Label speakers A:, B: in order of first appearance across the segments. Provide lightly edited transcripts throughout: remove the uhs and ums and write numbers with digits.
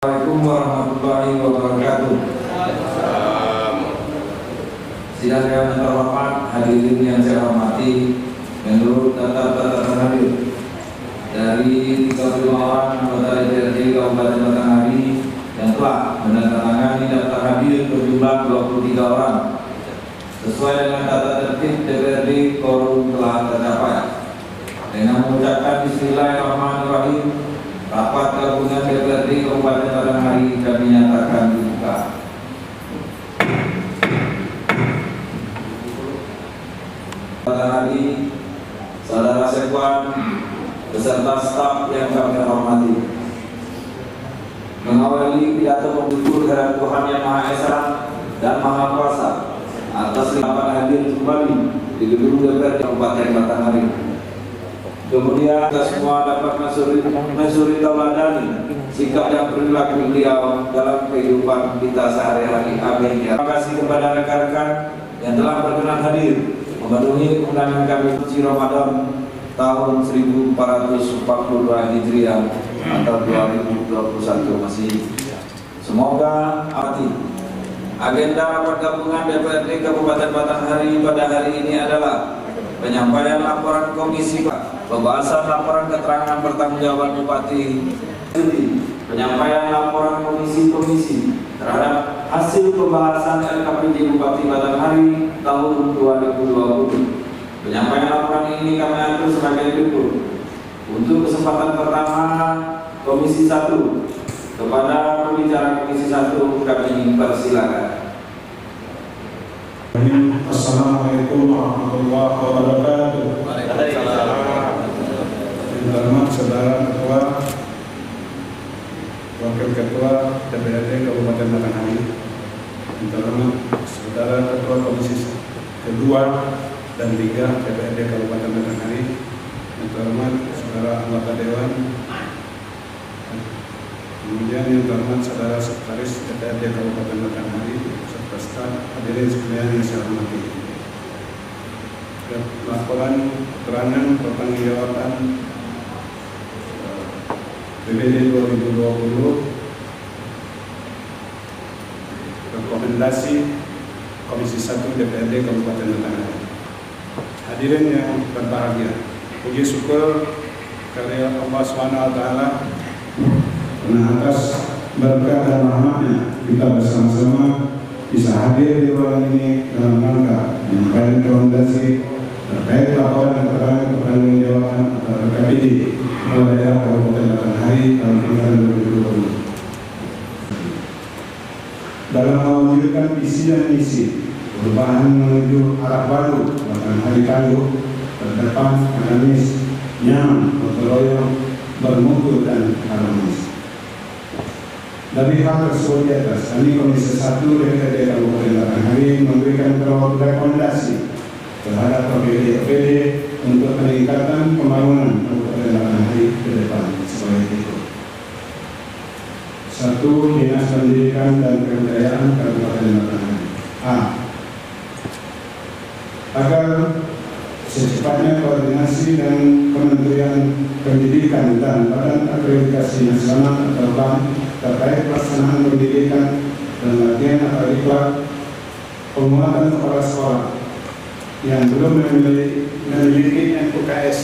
A: Assalamualaikum warahmatullahi wabarakatuh. Sidang yang terhormat, hadirin yang saya hormati, menurut data hadir dari 35 orang anggota DPRD Kabupaten Batanghari yang telah menandatangani daftar hadir berjumlah 23 orang. Sesuai dengan data tertib DPRD, quorum telah tercapai. Dengan mengucapkan Bismillahirrahmanirrahim, rapat gabungan DPRD Kabupaten Batanghari kami nyatakan dibuka. Batanghari, saudara sekwan, beserta staf yang kami hormati. Mengawali pidato pembuka kehadiran Tuhan Yang Maha Esa dan Maha Kuasa atas dapat hadir kembali di gedung DPRD Kabupaten Batanghari. Kemudian kita semua dapat mensuri tauladani sikap dan perilaku beliau dalam kehidupan kita sehari-hari. Amin. Terima kasih kepada rekan-rekan yang telah berkenan hadir memenuhi undangan kami suci Ramadan tahun 1442 Hijriah atau 2021 masih. Semoga arti agenda rapat gabungan DPRD Kabupaten Batanghari pada hari ini adalah penyampaian laporan komisi, pembahasan laporan keterangan pertanggungjawaban Bupati, penyampaian laporan komisi terhadap hasil pembahasan LKPD Bupati Batanghari tahun 2020. Penyampaian laporan ini kami atur sebagai berikut. Untuk kesempatan pertama, Komisi 1, kepada pembicara Komisi 1 kami persilakan.
B: Assalamualaikum warahmatullahi wabarakatuh. Terhormat saudara Ketua, Wakil Ketua DPRD Kabupaten Batanghari, terhormat saudara Ketua Komisi kedua dan 3 DPRD Kabupaten Batanghari, terhormat saudara anggota Dewan, kemudian yang terhormat saudara Sekretaris DPRD Kabupaten Batanghari, serta staf, hadirin sekalian yang saya hormati. Laporan keterangan pertanggungjawaban BPD 2020, rekomendasi Komisi 1 DPRD Kabupaten Batanghari. Hadirin yang berbahagia, puji syukur karya Allah SWT karena atas berkat dan rahmatnya kita bersama-sama bisa hadir di ruangan ini dalam rangka menyampaikan rekomendasi terkait laporan dan keterangan pertanggungjawaban atau RKPD Kepala Daerah Kabupaten Batanghari tahun 2020. Dalam mewujudkan visi dan misi perubahan menuju arah baru Batanghari tangguh, terdepan, dinamis, nyaman, gotong royong, bermutu dan harmonis. Dari hal tersebut di atas, kami Komisi 1 DPRD Kabupaten Batanghari memberikan rekomendasi terhadap OPD untuk peningkatan pembangunan Kabupaten Batanghari ke depan sebagai berikut. 1. Dinas Pendidikan dan Kebudayaan Kabupaten Batanghari. A. Agar secepatnya koordinasi dengan Kementerian Pendidikan dan Badan Akreditasi Nasional atau BAN terkait pelaksanaan pendidikan dan latihan atau diklat penguatan kepala sekolah yang belum memiliki NUKS.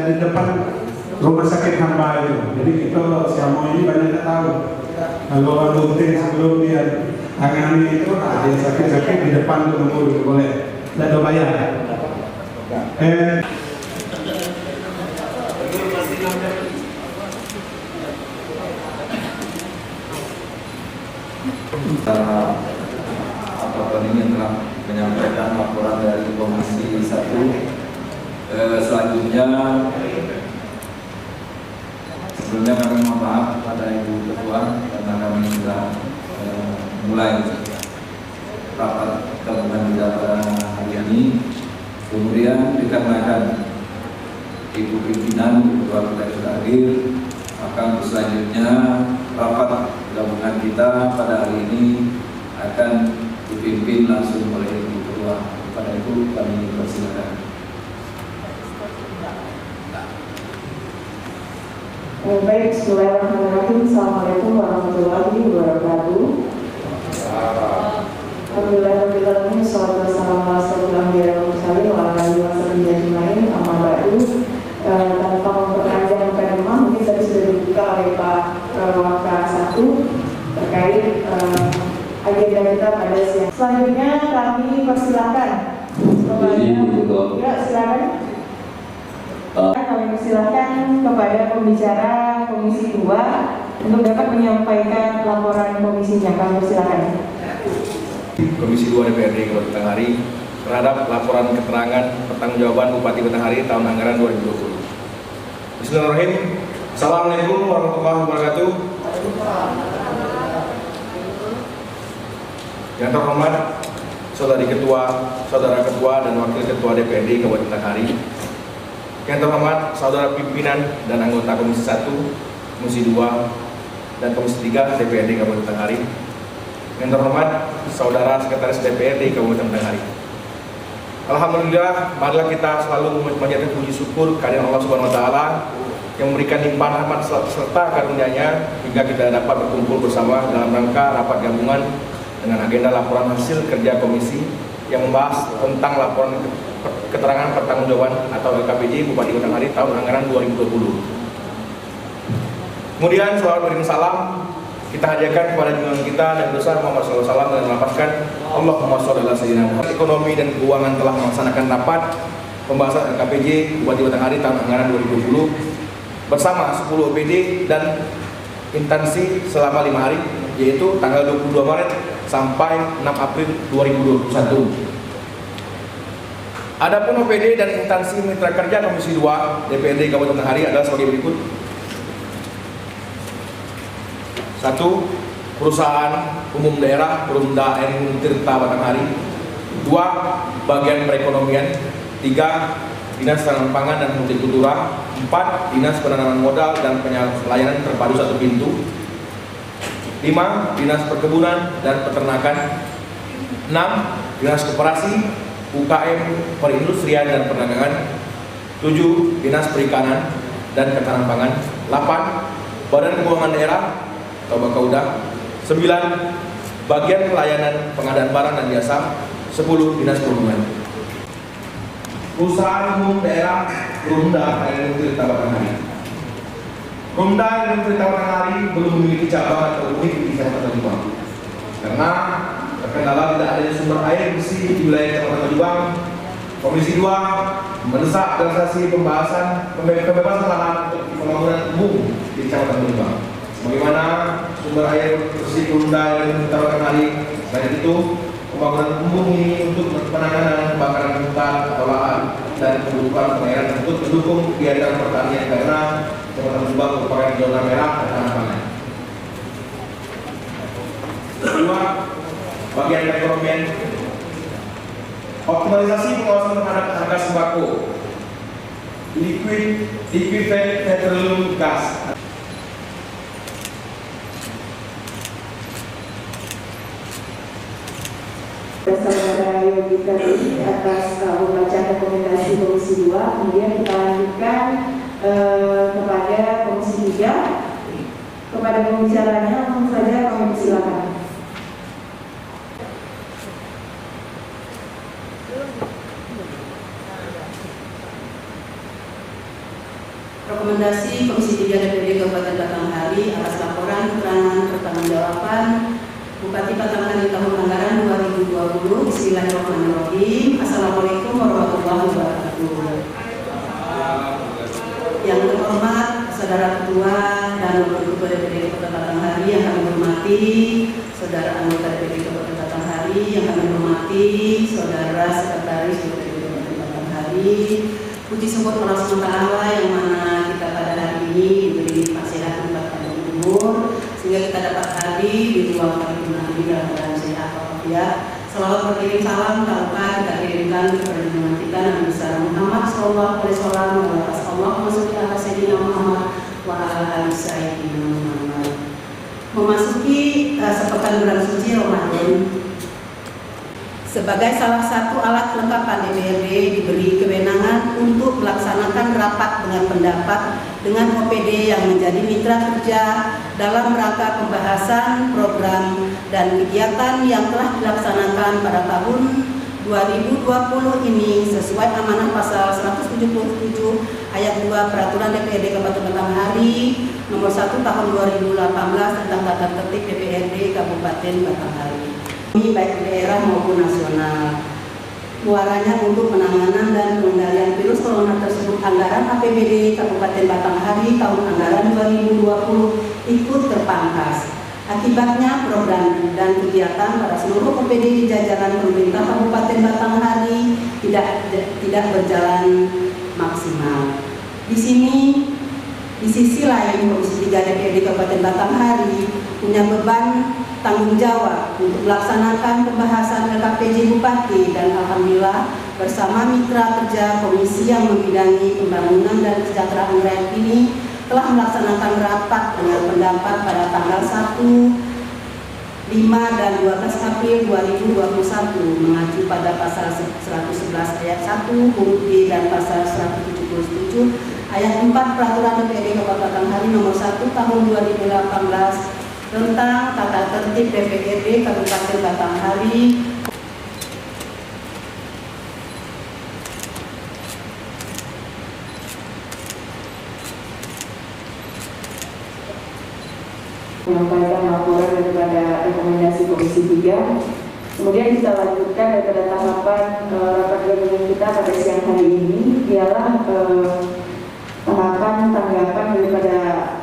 B: Di depan rumah sakit hamba itu, jadi kita selama ini banyak tak tahu. Kalau orang rutin sebelum dia tangani itu, dia sakit-sakit di depan tu nunggu boleh, tidak ada bayar.
A: Apapun ini telah menyampaikan laporan dari Komisi 1. Selanjutnya, sebelumnya kami mohon maaf pada Ibu Ketua karena kami sudah mulai rapat gabungan kita pada hari ini. Kemudian dikarenakan Ibu Pimpinan Ketua kita sudah hadir, maka untuk selanjutnya rapat gabungan kita pada hari ini akan dipimpin langsung oleh Ibu Ketua. Pada itu kami persilakan.
C: Baik, bismillahirrahmanirrahim. Assalamualaikum warahmatullahi wabarakatuh. Alhamdulillahirrahmanirrahim. Salatu wassalamu ala asyrofil anbiya'i wal mursalin wa ala alihi washabihi ajmain. Amma ba'du. Tanpa memperpanjang mukadimah, mungkin tadi sudah dibuka oleh Pak Waka 1 terkait agenda kita pada siang. Selanjutnya kami persilakan silakan. Kami persilakan kepada pembicara Komisi 2 untuk dapat menyampaikan laporan komisinya. Kami persilakan.
D: Komisi 2 DPRD Kabupaten Batanghari terhadap laporan keterangan pertanggungjawaban Bupati Batanghari tahun anggaran 2020. Bismillahirrahmanirrahim. Assalamualaikum warahmatullahi wabarakatuh. Yang terhormat Saudari Ketua, Saudara Ketua dan Wakil Ketua DPRD Kabupaten Batanghari. Yang terhormat Saudara Pimpinan dan anggota Komisi 1, Komisi 2, dan Komisi 3 DPRD Kabupaten Batanghari. Yang terhormat Saudara Sekretaris DPRD Kabupaten Batanghari. Alhamdulillah, marilah kita selalu memanjatkan puji syukur kehadirat Allah Subhanahu wa taala yang memberikan limpahan rahmat serta karunia-Nya hingga kita dapat berkumpul bersama dalam rangka rapat gabungan dengan agenda laporan hasil kerja komisi yang membahas tentang laporan keterangan pertanggungjawaban atau LKPJ Bupati Batanghari tahun anggaran 2020. Kemudian selawat beriring salam kita hadiahkan kepada junjungan kita dan besar Muhammad SAW dan melapaskan Allahumma sholli ala sayyidina Muhammad. Ekonomi dan Keuangan telah melaksanakan rapat pembahasan LKPJ Bupati Batanghari tahun anggaran 2020 bersama 10 OPD dan instansi selama 5 hari, yaitu tanggal 22 Maret sampai 6 April 2021. Adapun OPD dan instansi mitra kerja Komisi 2 DPRD Kabupaten Batanghari adalah sebagai berikut. 1. Perusahaan Umum Daerah Perumda Air Minum Tirta Batanghari. 2. Bagian Perekonomian. 3. Dinas Tanaman Pangan dan Hortikultura. 4. Dinas Penanaman Modal dan Pelayanan Terpadu Satu Pintu. 5. Dinas Perkebunan dan Peternakan. 6. Dinas Koperasi, UKM, Perindustrian dan Perdagangan. 7. Dinas Perikanan dan Ketahanan Pangan. 8. Badan Keuangan Daerah atau Bakauda. 9. Bagian Pelayanan Pengadaan Barang dan Jasa. 10. Dinas Perhubungan. Perusahaan Umum Daerah Perumda Air Minum Tirta Batanghari. Perumda Air Minum Tirta Batanghari belum memiliki cabang atau unit di Kecamatan Jombang karena terkendala tidak adanya sumber air bersih di wilayah Kecamatan Jombang. Komisi 2 mendesak realisasi pembebasan lahan untuk pembangunan umum di Kecamatan Jombang. Bagaimana sumber air bersih Perumda Air Minum Tirta Batanghari? Selain itu, pembangunan umum ini untuk penanganan kebakaran hutan atau lahan dan kebutuhan pengairan untuk mendukung kegiatan pertanian karena Kecamatan Jombang merupakan zona merah dan tanah pangan. Kedua, bagian perekonomian, optimalisasi pengawasan terhadap harga sembako, liquefied petroleum gas.
C: Saudara Yogi tadi atas pembacaan rekomendasi Komisi 2, kemudian kita lanjutkan kepada Komisi 3. Kepada pembicaranya langsung saja kami persilakan.
E: Rekomendasi Komisi 3 DPRD Kabupaten Batanghari atas laporan keterangan pertanggungjawaban Bupati Batanghari tahun anggaran 2020. Bismillahirrahmanirrahim. Assalamualaikum warahmatullahi wabarakatuh. Yang terhormat Saudara Ketua dan Wakil Ketua DPRD Kabupaten Batanghari yang kami hormati, Saudara anggota DPRD Kabupaten Batanghari yang kami hormati, Saudara Sekretaris DPRD Kabupaten Batanghari. Puji syukur kepada Allah yang mana kita pada hari ini diberi sehat tempat dan umur sehingga kita dapat hadir di ruang pertemuan ini dalam keadaan sehat walafiat. Salawat berkirim salam tanpa kita kirimkan kepada junjungan kita Nabi besar Muhammad sallallahu alaihi wasallam wa Allahumma sholli ala sayyidina Muhammad wa ala ali sayyidina Muhammad. Memasuki sepekan bulan suci Ramadan, sebagai salah satu alat kelengkapan DPRD diberi kewenangan untuk melaksanakan rapat dengan pendapat dengan OPD yang menjadi mitra kerja dalam rangka pembahasan program dan kegiatan yang telah dilaksanakan pada tahun 2020 ini sesuai amanah pasal 177 ayat 2 Peraturan DPRD Kabupaten Batanghari nomor 1 tahun 2018 tentang tata tertib DPRD Kabupaten Batanghari. Ini baik daerah maupun nasional. Muaranya untuk penanganan dan pengendalian virus corona tersebut anggaran APBD Kabupaten Batanghari tahun anggaran 2020 ikut terpangkas. Akibatnya program dan kegiatan pada seluruh OPD di jajaran pemerintah Kabupaten Batanghari tidak berjalan maksimal. Di sisi lain Komisi 3 DPRD Kabupaten Batanghari punya beban tanggung jawab untuk melaksanakan pembahasan LKPJ Bupati dan alhamdulillah bersama mitra kerja komisi yang membidangi pembangunan dan kesejahteraan rakyat ini telah melaksanakan rapat dengan pendapat pada tanggal 1, 5 dan 12 April 2021 mengacu pada pasal 111 ayat 1 huruf B dan pasal 177 ayat 4 Peraturan DPRD Kabupaten Batanghari nomor 1 tahun 2018 tentang tata tertib DPRD Kabupaten Batanghari.
C: Menyampaikan laporan daripada rekomendasi Komisi 3. Kemudian kita lanjutkan daripada tahapan rapat gabungan kita pada siang hari ini ialah tahapan tanggapan daripada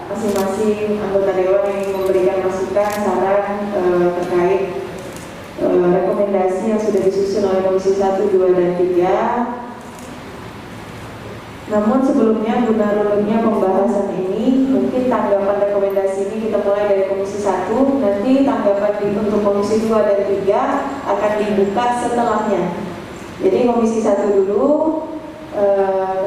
C: masing-masing anggota dewan yang memberikan masukan, saran terkait rekomendasi yang sudah disusun oleh Komisi 1, 2, dan 3. Namun sebelumnya guna runutnya pembahasan ini, mungkin tanggapan rekomendasi ini kita mulai dari Komisi 1, nanti tanggapan untuk Komisi 2 dan 3 akan dibuka setelahnya. Jadi Komisi 1 dulu,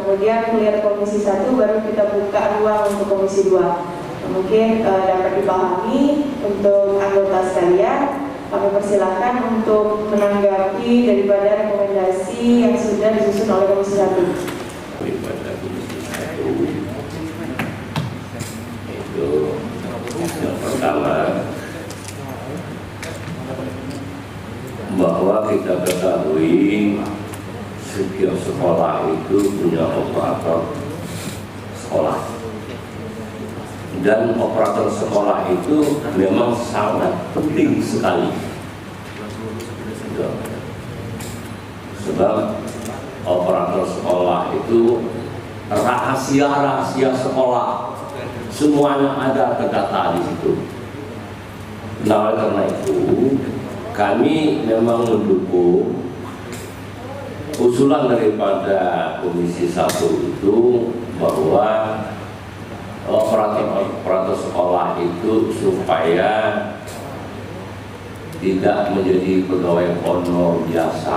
C: kemudian melihat Komisi 1 baru kita buka ruang untuk Komisi 2. Mungkin dapat dipahami untuk anggota sekalian. Kami persilahkan untuk menanggapi daripada rekomendasi yang sudah disusun oleh Komisi 1.
F: Daripada Komisi 1 itu yang pertama bahwa kita ketahui setiap sekolah itu punya operator sekolah dan operator sekolah itu memang sangat penting sekali sebab operator sekolah itu rahasia sekolah semuanya ada terdata di situ. Nah, karena itu kami memang mendukung usulan daripada Komisi 1 itu bahwa operator sekolah itu supaya tidak menjadi pegawai honor biasa,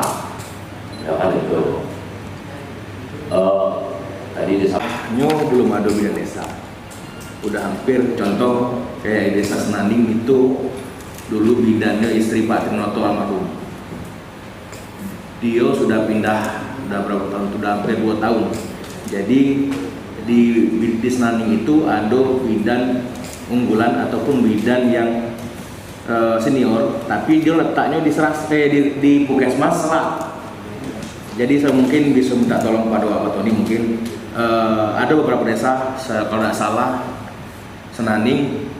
F: ya kan itu. Tadi
D: belum ada bidan desa. Udah hampir contoh kayak desa Senaning itu dulu bidannya istri Pak Trinoto almarhum. Dia sudah pindah, udah berapa tahun? Sudah hampir 2 tahun. Jadi di Senaning itu ada bidan unggulan ataupun bidan yang senior, tapi dia letaknya di Puskesmas Selat. Jadi saya mungkin bisa minta tolong kepada Pak Tony, mungkin ada beberapa desa, kalau tidak salah Senaning,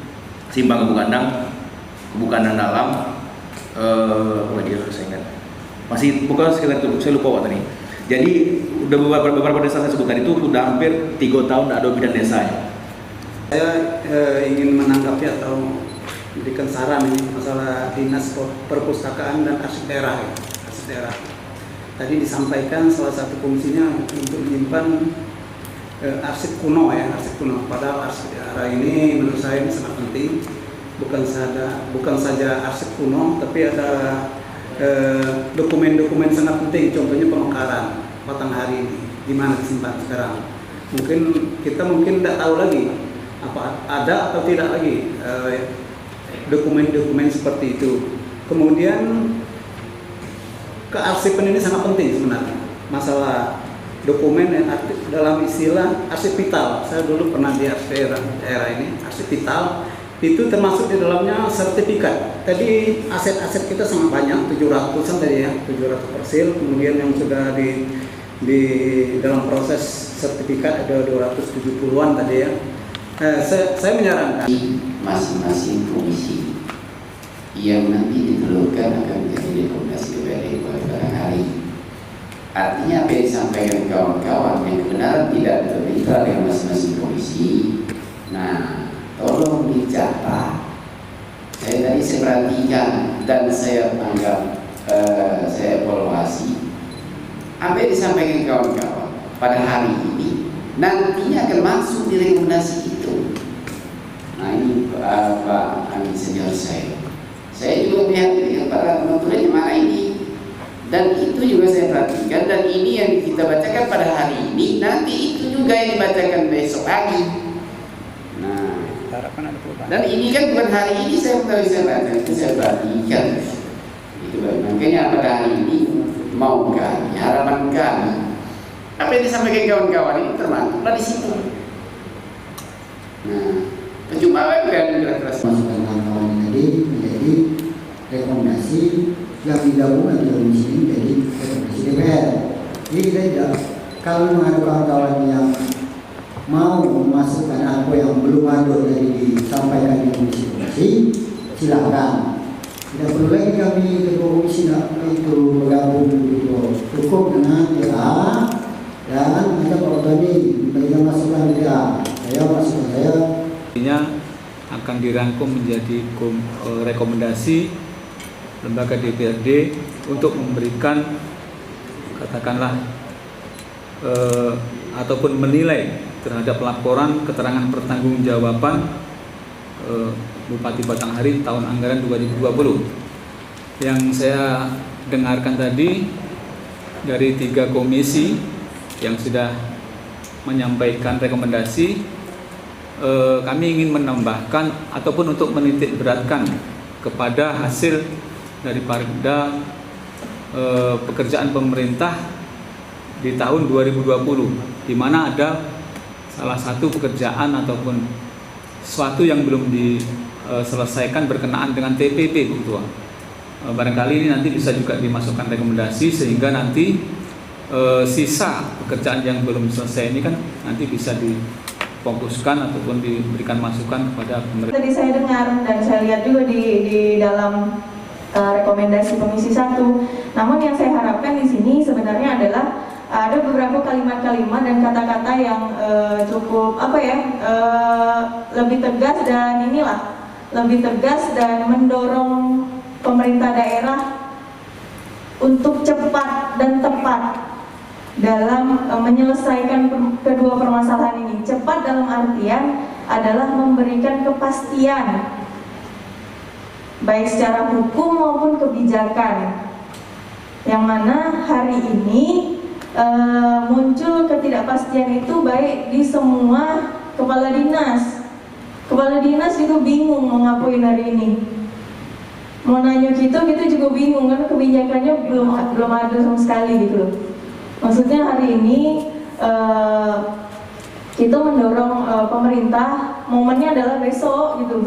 D: Simpang Kebukandang Dalam, apa dia saya ingat, masih bukan sekitar itu, saya lupa Pak Tony. Jadi udah beberapa desa saya sebutkan itu sudah hampir 3 tahun tidak ada bidan desanya.
G: Saya ingin menanggapi atau memberikan saran ini masalah dinas perpustakaan dan arsip daerah. Tadi disampaikan salah satu fungsinya untuk menyimpan arsip kuno ya, arsip kuno. Padahal arsip daerah ini menurut saya ini sangat penting. Bukan saja arsip kuno, tapi ada dokumen-dokumen sangat penting. Contohnya pemekaran Batanghari ini, di mana disimpan sekarang. Mungkin kita tidak tahu lagi apa ada atau tidak lagi dokumen-dokumen seperti itu. Kemudian kearsipan ini sangat penting sebenarnya. Masalah dokumen yang dalam istilah arsip vital. Saya dulu pernah di arsip daerah ini, arsip vital itu termasuk di dalamnya sertifikat. Tadi aset-aset kita sangat banyak, 700-an tadi ya, 700 persil. Kemudian yang sudah di dalam proses sertifikat ada 270-an tadi ya. Saya menyarankan
H: masing-masing komisi yang nanti ditelurkan akan menjadi rekomendasi DPRD pada hari. Artinya apa yang disampaikan kawan-kawan yang kebenaran tidak termitra dengan masing-masing komisi. Nah, tolong dicatat. Saya perhatikan dan saya anggap saya evaluasi apa yang disampaikan kawan-kawan pada hari ini nantinya akan masuk di rekomendasi itu. Nah ini Pak Amin senior saya juga melihat para notulennya mana ini, dan itu juga saya perhatikan, dan ini yang kita bacakan pada hari ini nanti itu juga yang dibacakan besok lagi. Nah, dan ini kan bukan hari ini saya baca, itu saya perhatikan. Itu makanya pada hari ini mau kami, harapan kami, apa yang disampaikan kawan-kawan ini termasuklah di situ. Nah, percuma kan keras
I: masukan kawan-kawan tadi menjadi rekomendasi yang digabungkan di komisi ini menjadi rekomendasi DPR. Jadi kita tidak, kalau ada kawan-kawan yang mau memasukkan apa yang belum ada dari disampaikan di komisi-komisi, silakan. Tidak perlu lagi kami ketua komisi itu bergabung gitu. Cukup dengan DA dan kita kalau tadi memberikan masukan DA, masukan saya
J: akan dirangkum menjadi rekomendasi lembaga DPRD untuk memberikan katakanlah ataupun menilai terhadap laporan keterangan pertanggungjawaban Bupati Batanghari tahun anggaran 2020. Yang saya dengarkan tadi dari 3 komisi yang sudah menyampaikan rekomendasi, kami ingin menambahkan ataupun untuk menitik beratkan kepada hasil daripada pekerjaan pemerintah di tahun 2020, di mana ada salah satu pekerjaan ataupun sesuatu yang belum diselesaikan berkenaan dengan TPP, Bu Ketua. Barangkali ini nanti bisa juga dimasukkan rekomendasi sehingga nanti sisa pekerjaan yang belum selesai ini kan nanti bisa difokuskan ataupun diberikan masukan kepada pemerintah.
C: Tadi saya dengar dan saya lihat juga di dalam rekomendasi Komisi 1. Namun yang saya harapkan di sini sebenarnya adalah ada beberapa kalimat-kalimat dan kata-kata yang cukup lebih tegas dan lebih tegas dan mendorong pemerintah daerah untuk cepat dan tepat dalam menyelesaikan kedua permasalahan ini. Cepat dalam artian adalah memberikan kepastian baik secara hukum maupun kebijakan, yang mana hari ini muncul ketidakpastian itu baik di semua kepala dinas. Kepala dinas juga bingung mau ngapain hari ini. Mau nanya kita juga bingung karena kebijakannya belum ada sama sekali gitu loh. Maksudnya hari ini kita mendorong pemerintah, momennya adalah besok gitu.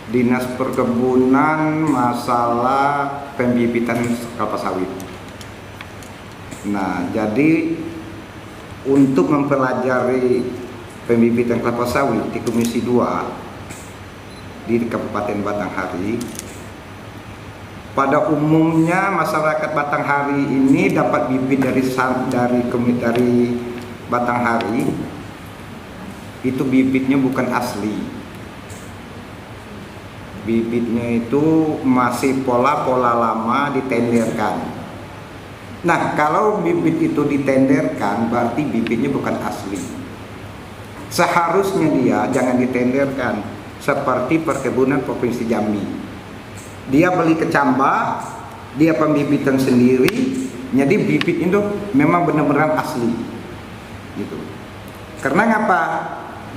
K: Dinas Perkebunan masalah pembibitan kelapa sawit. Nah, jadi untuk mempelajari pembibitan kelapa sawit di Komisi 2 di Kabupaten Batanghari, pada umumnya masyarakat Batanghari ini dapat bibit dari Batanghari, itu bibitnya bukan asli. Bibitnya itu masih pola-pola lama ditenderkan. Nah, kalau bibit itu ditenderkan berarti bibitnya bukan asli. Seharusnya dia jangan ditenderkan seperti Perkebunan Provinsi Jambi. Dia beli ke Camba, dia pembibitan sendiri, jadi bibit itu memang benar-benar asli. Gitu. Karena ngapa?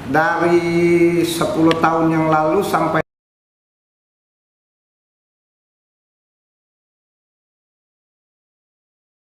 K: Dari 10 tahun yang lalu sampai